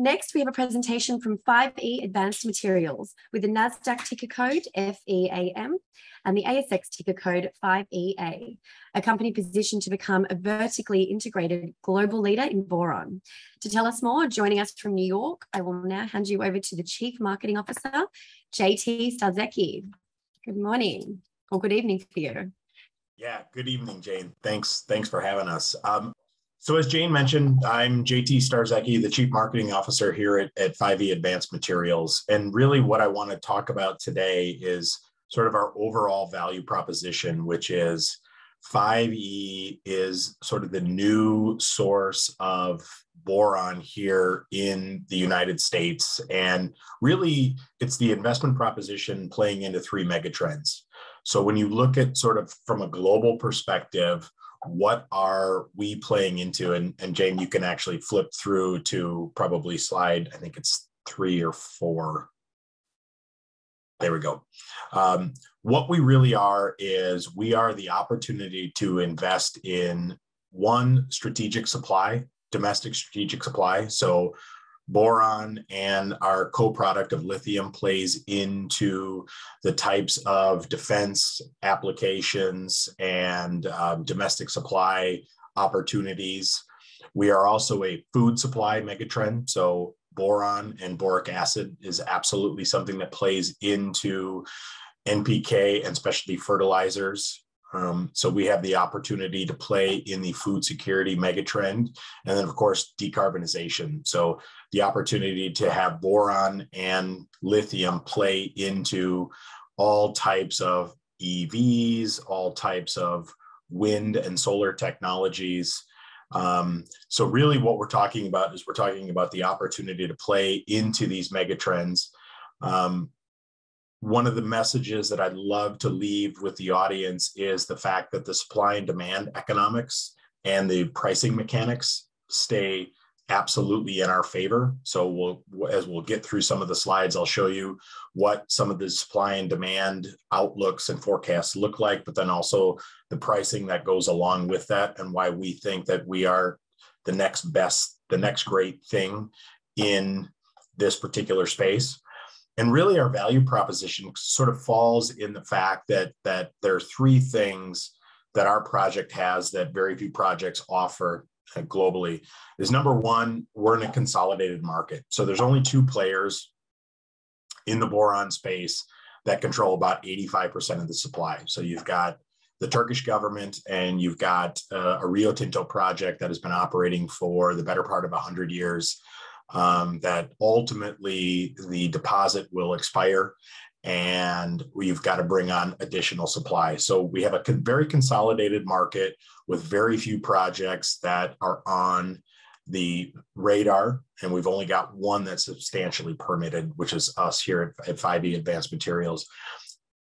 Next, we have a presentation from 5E Advanced Materials with the NASDAQ ticker code FEAM and the ASX ticker code 5EA, a company positioned to become a vertically integrated global leader in boron. To tell us more, joining us from New York, I will now hand you over to the Chief Marketing Officer, JT Starzecki. Good morning, or good evening for you. Yeah, good evening, Jane. Thanks for having us. So as Jane mentioned, I'm JT Starzecki, the Chief Marketing Officer here at 5E Advanced Materials. And really what I want to talk about today is sort of our overall value proposition, which is 5E is sort of the new source of boron here in the United States. And really, it's the investment proposition playing into three megatrends. So when you look at sort of from a global perspective, what are we playing into? And Jane, you can actually flip through to probably slide, I think it's 3 or 4. There we go. What we really are is we are the opportunity to invest in one, strategic supply, domestic strategic supply. So boron and our co-product of lithium plays into the types of defense applications and domestic supply opportunities. We are also a food supply megatrend. So boron and boric acid is absolutely something that plays into NPK and specialty fertilizers. So we have the opportunity to play in the food security megatrend. And then, of course, decarbonization. So the opportunity to have boron and lithium play into all types of EVs, all types of wind and solar technologies. So really what we're talking about is we're talking about the opportunity to play into these megatrends. One of the messages that I'd love to leave with the audience is the fact that the supply and demand economics and the pricing mechanics stay absolutely in our favor. So as we'll get through some of the slides, I'll show you what some of the supply and demand outlooks and forecasts look like, but then also the pricing that goes along with that and why we think that we are the next best, the next great thing in this particular space. And really our value proposition sort of falls in the fact that there are three things that our project has that very few projects offer globally. Is number one, we're in a consolidated market. So there's only two players in the boron space that control about 85% of the supply. So you've got the Turkish government and you've got a Rio Tinto project that has been operating for the better part of 100 years. That ultimately the deposit will expire and we've got to bring on additional supply. So we have a very consolidated market with very few projects that are on the radar. And we've only got one that's substantially permitted, which is us here at 5E Advanced Materials.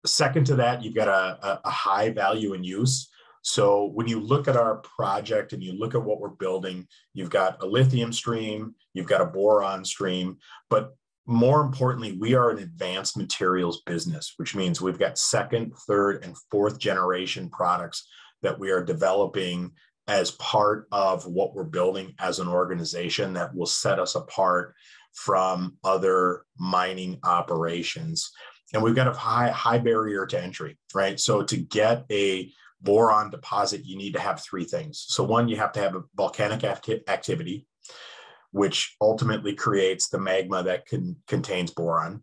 Second to that, you've got a high value in use. So when you look at our project and you look at what we're building, you've got a lithium stream, you've got a boron stream, but more importantly, we are an advanced materials business, which means we've got second, third, and fourth generation products that we are developing as part of what we're building as an organization that will set us apart from other mining operations. And we've got a high barrier to entry, right? So to get a boron deposit, you need to have three things. So one, you have to have a volcanic activity, which ultimately creates the magma that contains boron.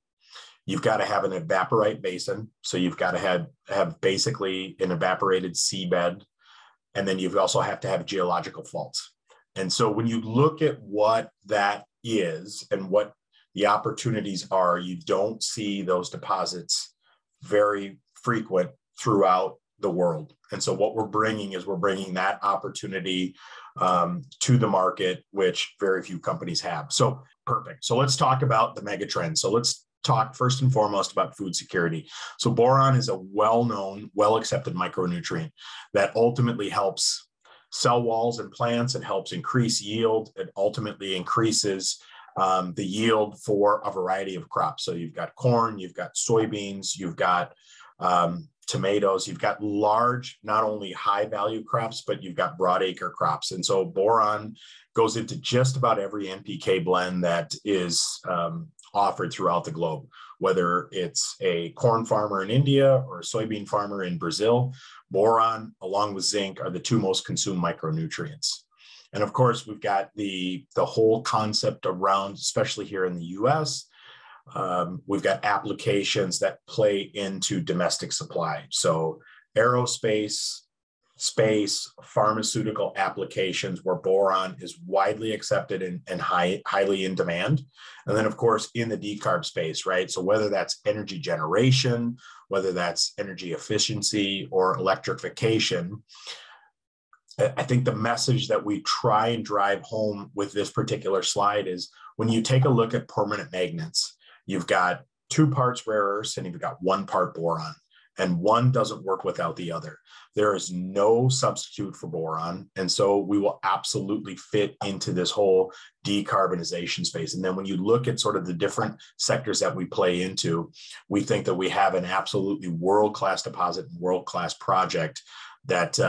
You've got to have an evaporite basin. So you've got to have basically an evaporated seabed. And then you also have to have geological faults. And so when you look at what that is and what the opportunities are, you don't see those deposits very frequent throughout the world. And so what we're bringing that opportunity to the market, which very few companies have. So perfect. So let's talk about the megatrend. So let's talk first and foremost about food security. So boron is a well-known, well-accepted micronutrient that ultimately helps cell walls in plants. It helps increase yield. It ultimately increases the yield for a variety of crops. So you've got corn, you've got soybeans, you've got tomatoes. You've got large, not only high value crops, but you've got broad acre crops. And so boron goes into just about every NPK blend that is offered throughout the globe, whether it's a corn farmer in India or a soybean farmer in Brazil. Boron, along with zinc, are the two most consumed micronutrients. And of course, we've got the whole concept around, especially here in the US, we've got applications that play into domestic supply. So aerospace, space, pharmaceutical applications where boron is widely accepted and highly in demand. And then, of course, in the decarb space, right? So whether that's energy generation, whether that's energy efficiency or electrification, I think the message that we try and drive home with this particular slide is when you take a look at permanent magnets, you've got 2 parts rare earths and you've got 1 part boron, and one doesn't work without the other. There is no substitute for boron. And so we will absolutely fit into this whole decarbonization space. And then when you look at sort of the different sectors that we play into, we think that we have an absolutely world-class deposit and world-class project that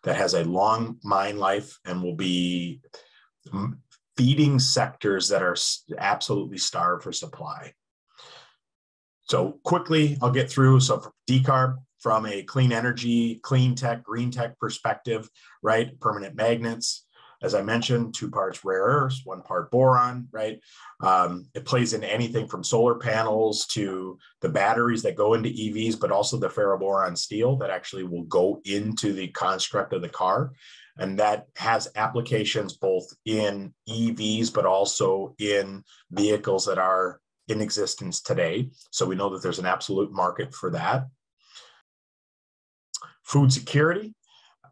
that has a long mine life and will be feeding sectors that are absolutely starved for supply. So quickly, I'll get through. So for decarb, from a clean energy, clean tech, green tech perspective, right? Permanent magnets, as I mentioned, 2 parts rare earths, 1 part boron, right? It plays in anything from solar panels to the batteries that go into EVs, but also the ferroboron steel that actually will go into the construct of the car. And that has applications both in EVs, but also in vehicles that are in existence today. So we know that there's an absolute market for that. Food security.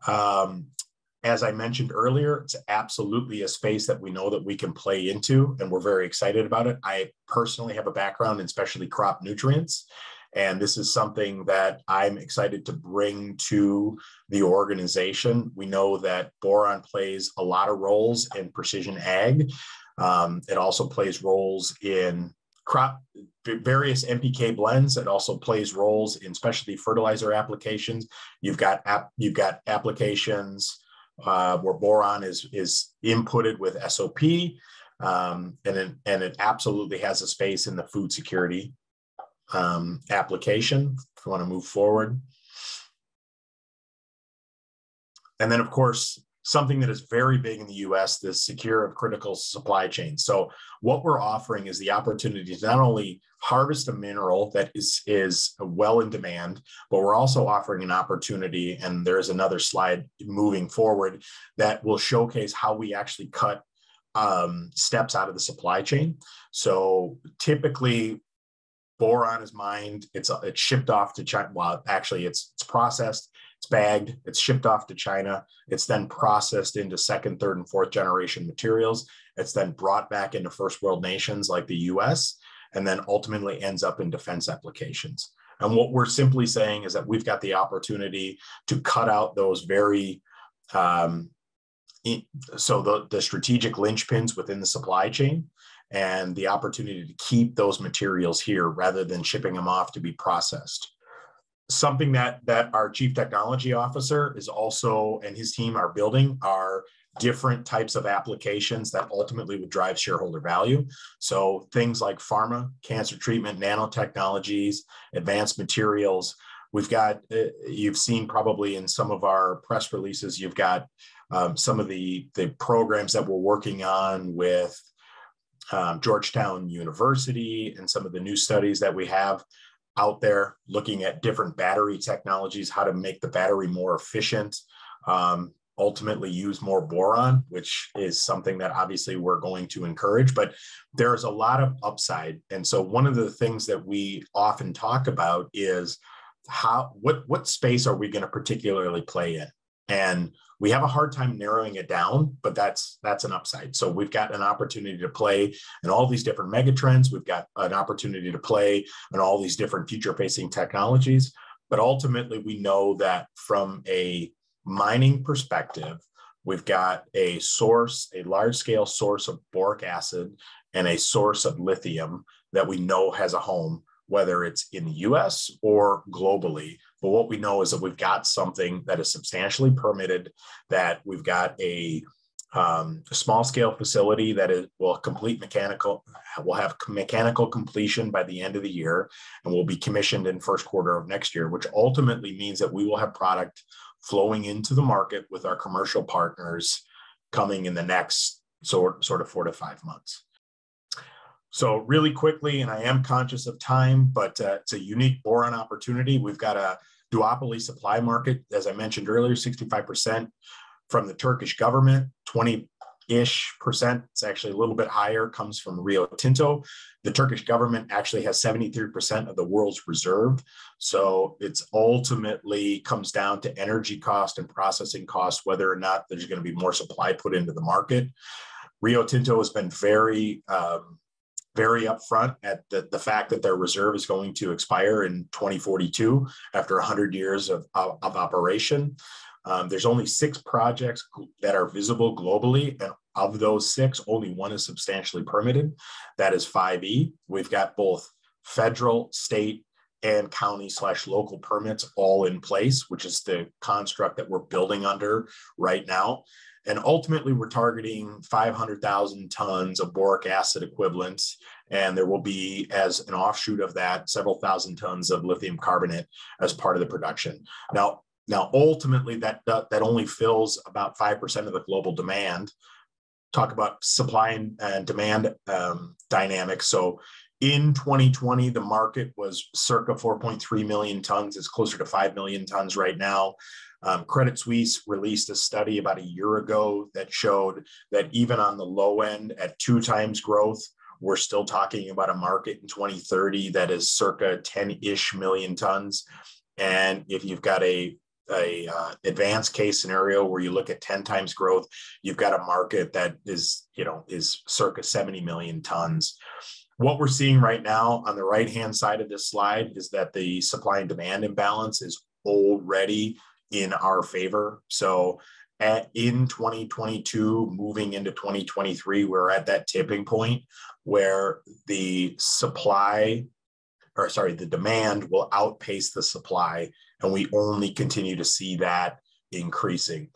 As I mentioned earlier, it's absolutely a space that we know that we can play into, and we're very excited about it. I personally have a background in specialty crop nutrients, and this is something that I'm excited to bring to the organization. We know that boron plays a lot of roles in precision ag. It also plays roles in crop, various NPK blends. It also plays roles in specialty fertilizer applications. You've got applications where boron is inputted with SOP, and it absolutely has a space in the food security application, if you want to move forward. And then, of course, something that is very big in the US, the secure of critical supply chains. So what we're offering is the opportunity to not only harvest a mineral that is well in demand, but we're also offering an opportunity, and there's another slide moving forward that will showcase how we actually cut steps out of the supply chain. So typically, boron is mined, it's shipped off to China. Well, actually, it's processed, it's bagged, it's shipped off to China. It's then processed into 2nd, 3rd, and 4th generation materials. It's then brought back into first world nations like the US, and then ultimately ends up in defense applications. And what we're simply saying is that we've got the opportunity to cut out those very, the strategic linchpins within the supply chain, and the opportunity to keep those materials here rather than shipping them off to be processed. Something that our chief technology officer is also, and his team are building, are different types of applications that ultimately would drive shareholder value. So things like pharma, cancer treatment, nanotechnologies, advanced materials. We've got, you've seen probably in some of our press releases, you've got some of the programs that we're working on with Georgetown University, and some of the new studies that we have out there looking at different battery technologies, how to make the battery more efficient, ultimately use more boron, which is something that obviously we're going to encourage, but there's a lot of upside. And so one of the things that we often talk about is what space are we going to particularly play in? And we have a hard time narrowing it down, but that's an upside. So we've got an opportunity to play in all these different megatrends. We've got an opportunity to play in all these different future-facing technologies. But ultimately, we know that from a mining perspective, we've got a large-scale source of boric acid and a source of lithium that we know has a home whether it's in the US or globally. But what we know is that we've got something that is substantially permitted, that we've got a small scale facility that will have mechanical completion by the end of the year, and will be commissioned in first quarter of next year, which ultimately means that we will have product flowing into the market with our commercial partners coming in the next sort of 4 to 5 months. So really quickly, and I am conscious of time, but it's a unique boron opportunity. We've got a duopoly supply market, as I mentioned earlier, 65% from the Turkish government, 20-ish%, it's actually a little bit higher, comes from Rio Tinto. The Turkish government actually has 73% of the world's reserve. So it's ultimately comes down to energy cost and processing costs, whether or not there's going to be more supply put into the market. Rio Tinto has been very upfront at the fact that their reserve is going to expire in 2042 after 100 years of operation. There's only 6 projects that are visible globally, and of those 6, only one is substantially permitted. That is 5E. We've got both federal, state, and county/local permits all in place, which is the construct that we're building under right now. And ultimately, we're targeting 500,000 tons of boric acid equivalents, and there will be, as an offshoot of that, several thousand tons of lithium carbonate as part of the production. Now, ultimately, that only fills about 5% of the global demand. Talk about supply and demand dynamics. So in 2020, the market was circa 4.3 million tons. It's closer to 5 million tons right now. Credit Suisse released a study about a year ago that showed that even on the low end at 2 times growth, we're still talking about a market in 2030 that is circa 10-ish million tons. And if you've got a advanced case scenario where you look at 10 times growth, you've got a market that is circa 70 million tons. What we're seeing right now on the right-hand side of this slide is that the supply and demand imbalance is already in our favor. So in 2022, moving into 2023, we're at that tipping point where the demand will outpace the supply, and we only continue to see that increasing.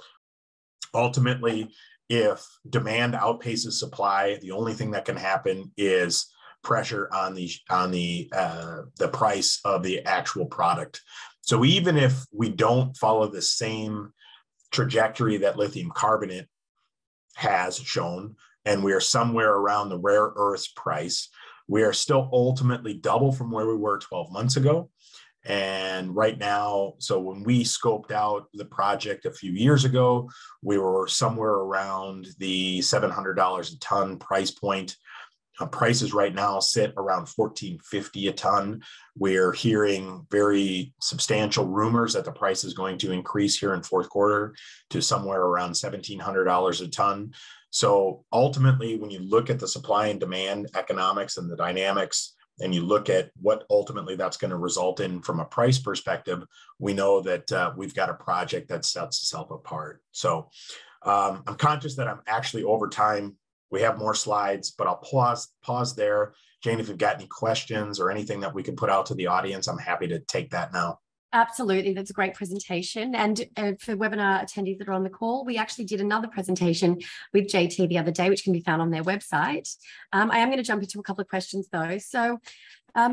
Ultimately, if demand outpaces supply, the only thing that can happen is pressure on the price of the actual product. So even if we don't follow the same trajectory that lithium carbonate has shown, and we are somewhere around the rare earths price, we are still ultimately double from where we were 12 months ago. And right now, so when we scoped out the project a few years ago, we were somewhere around the $700 a ton price point. Prices right now sit around $1,450 a ton. We're hearing very substantial rumors that the price is going to increase here in fourth quarter to somewhere around $1,700 a ton. So ultimately, when you look at the supply and demand economics and the dynamics, and you look at what ultimately that's going to result in from a price perspective, we know that we've got a project that sets itself apart. So I'm conscious that I'm actually over time. We have more slides, but I'll pause there. Jane, if you've got any questions or anything that we can put out to the audience, I'm happy to take that now. Absolutely. That's a great presentation. And for webinar attendees that are on the call, we actually did another presentation with JT the other day, which can be found on their website. I am going to jump into a couple of questions though. So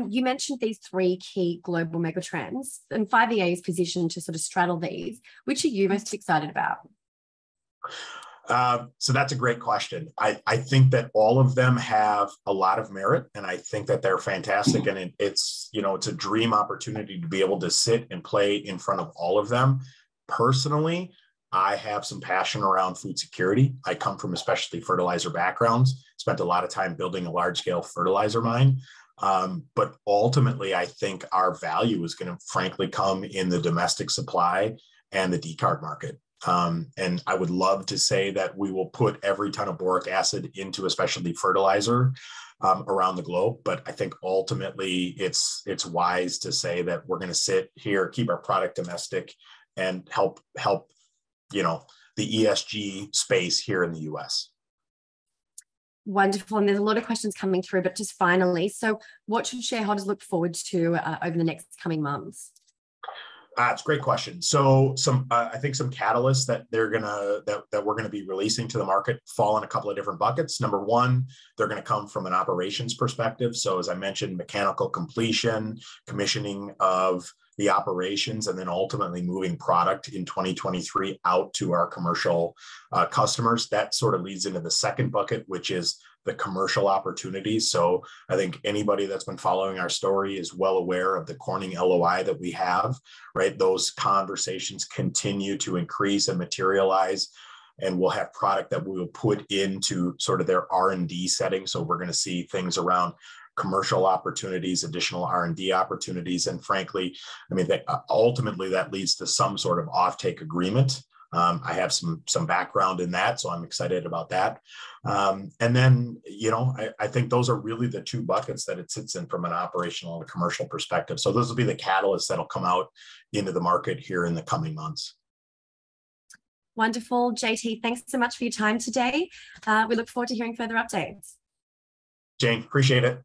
you mentioned these 3 key global megatrends, and 5EA is positioned to sort of straddle these. Which are you most excited about? So that's a great question. I think that all of them have a lot of merit, and I think that they're fantastic. And it's a dream opportunity to be able to sit and play in front of all of them. Personally, I have some passion around food security. I come from a specialty fertilizer background, spent a lot of time building a large-scale fertilizer mine. But ultimately, I think our value is going to frankly come in the domestic supply and the decarb market. And I would love to say that we will put every ton of boric acid into a specialty fertilizer around the globe. But I think ultimately it's wise to say that we're going to sit here, keep our product domestic, and help the ESG space here in the US. Wonderful. And there's a lot of questions coming through, but just finally, so what should shareholders look forward to over the next coming months? It's a great question. So I think some catalysts that we're gonna be releasing to the market fall in a couple of different buckets. Number one, they're gonna come from an operations perspective. So as I mentioned, mechanical completion, commissioning of the operations, and then ultimately moving product in 2023 out to our commercial customers. That sort of leads into the second bucket, which is the commercial opportunities. So I think anybody that's been following our story is well aware of the Corning LOI that we have, right? Those conversations continue to increase and materialize, and we'll have product that we will put into sort of their R&D setting. So we're going to see things around commercial opportunities, additional R&D opportunities, and frankly, I mean, ultimately that leads to some sort of offtake agreement. I have some background in that, so I'm excited about that. And then, I think those are really the two buckets that it sits in from an operational and commercial perspective. So those will be the catalysts that'll come out into the market here in the coming months. Wonderful. JT, thanks so much for your time today. We look forward to hearing further updates. Jane, appreciate it.